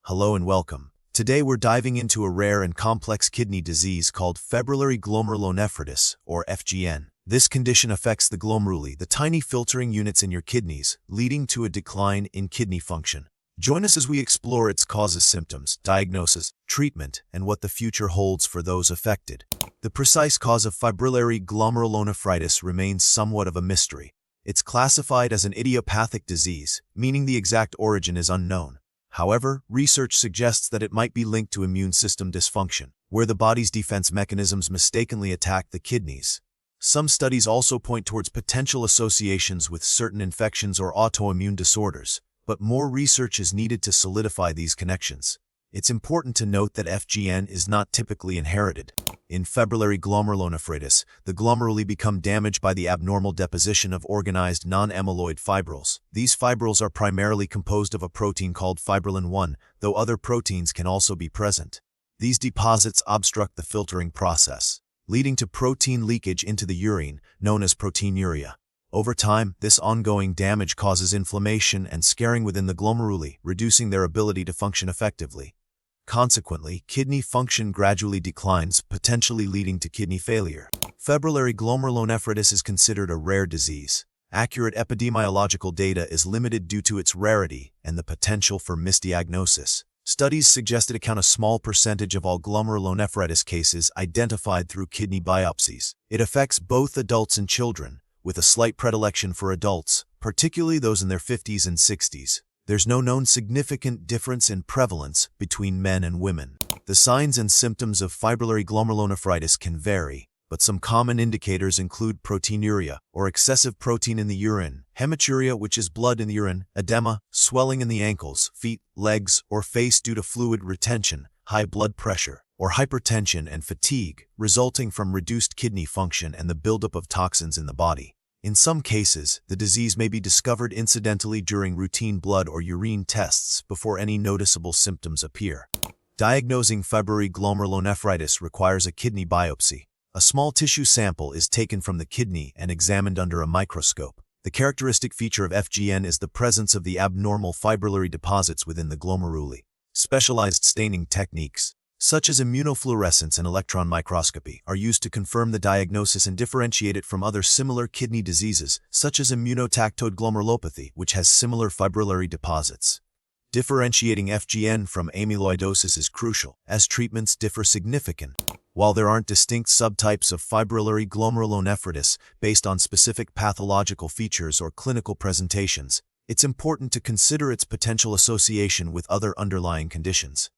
Hello and welcome. Today we're diving into a rare and complex kidney disease called Fibrillary glomerulonephritis, or FGN. This condition affects the glomeruli, the tiny filtering units in your kidneys, leading to a decline in kidney function. Join us as we explore its causes, symptoms, diagnosis, treatment, and what the future holds for those affected. The precise cause of fibrillary glomerulonephritis remains somewhat of a mystery. It's classified as an idiopathic disease, meaning the exact origin is unknown. However, research suggests that it might be linked to immune system dysfunction, where the body's defense mechanisms mistakenly attack the kidneys. Some studies also point towards potential associations with certain infections or autoimmune disorders, but more research is needed to solidify these connections. It's important to note that FGN is not typically inherited. In fibrillary glomerulonephritis, the glomeruli become damaged by the abnormal deposition of organized non-amyloid fibrils. These fibrils are primarily composed of a protein called fibrillin-1, though other proteins can also be present. These deposits obstruct the filtering process, leading to protein leakage into the urine, known as proteinuria. Over time, this ongoing damage causes inflammation and scarring within the glomeruli, reducing their ability to function effectively. Consequently, kidney function gradually declines, potentially leading to kidney failure. Fibrillary glomerulonephritis is considered a rare disease. Accurate epidemiological data is limited due to its rarity and the potential for misdiagnosis. Studies suggest it accounts a small percentage of all glomerulonephritis cases identified through kidney biopsies. It affects both adults and children, with a slight predilection for adults, particularly those in their 50s and 60s. There's no known significant difference in prevalence between men and women. The signs and symptoms of fibrillary glomerulonephritis can vary, but some common indicators include proteinuria, or excessive protein in the urine, hematuria, which is blood in the urine, edema, swelling in the ankles, feet, legs, or face due to fluid retention, high blood pressure, or hypertension and fatigue, resulting from reduced kidney function and the buildup of toxins in the body. In some cases, the disease may be discovered incidentally during routine blood or urine tests before any noticeable symptoms appear. Diagnosing fibrillary glomerulonephritis requires a kidney biopsy. A small tissue sample is taken from the kidney and examined under a microscope. The characteristic feature of FGN is the presence of the abnormal fibrillary deposits within the glomeruli. Specialized staining techniques, such as immunofluorescence and electron microscopy, are used to confirm the diagnosis and differentiate it from other similar kidney diseases, such as immunotactoid glomerulopathy, which has similar fibrillary deposits. Differentiating FGN from amyloidosis is crucial, as treatments differ significantly. While there aren't distinct subtypes of fibrillary glomerulonephritis based on specific pathological features or clinical presentations, it's important to consider its potential association with other underlying conditions.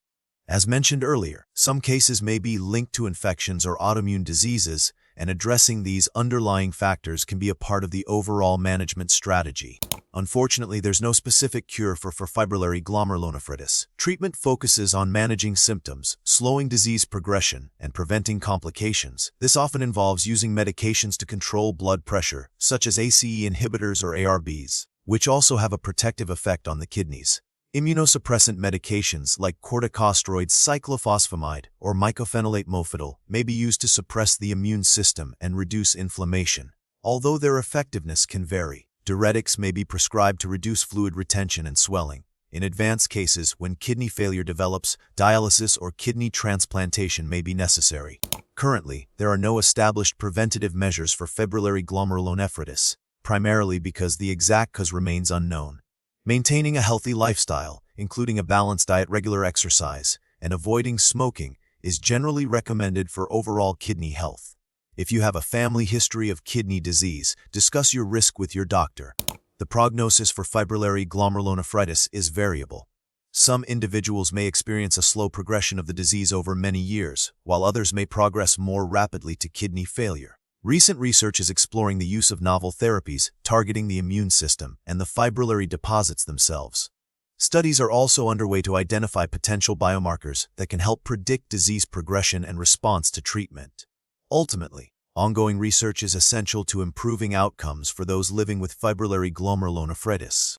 As mentioned earlier, some cases may be linked to infections or autoimmune diseases, and addressing these underlying factors can be a part of the overall management strategy. Unfortunately, there's no specific cure for fibrillary glomerulonephritis. Treatment focuses on managing symptoms, slowing disease progression, and preventing complications. This often involves using medications to control blood pressure, such as ACE inhibitors or ARBs, which also have a protective effect on the kidneys. Immunosuppressant medications like corticosteroids, cyclophosphamide, or mycophenolate mofetil may be used to suppress the immune system and reduce inflammation. Although their effectiveness can vary, diuretics may be prescribed to reduce fluid retention and swelling. In advanced cases, when kidney failure develops, dialysis or kidney transplantation may be necessary. Currently, there are no established preventative measures for fibrillary glomerulonephritis, primarily because the exact cause remains unknown. Maintaining a healthy lifestyle, including a balanced diet, regular exercise, and avoiding smoking, is generally recommended for overall kidney health. If you have a family history of kidney disease, discuss your risk with your doctor. The prognosis for fibrillary glomerulonephritis is variable. Some individuals may experience a slow progression of the disease over many years, while others may progress more rapidly to kidney failure. Recent research is exploring the use of novel therapies targeting the immune system and the fibrillary deposits themselves. Studies are also underway to identify potential biomarkers that can help predict disease progression and response to treatment. Ultimately, ongoing research is essential to improving outcomes for those living with fibrillary glomerulonephritis.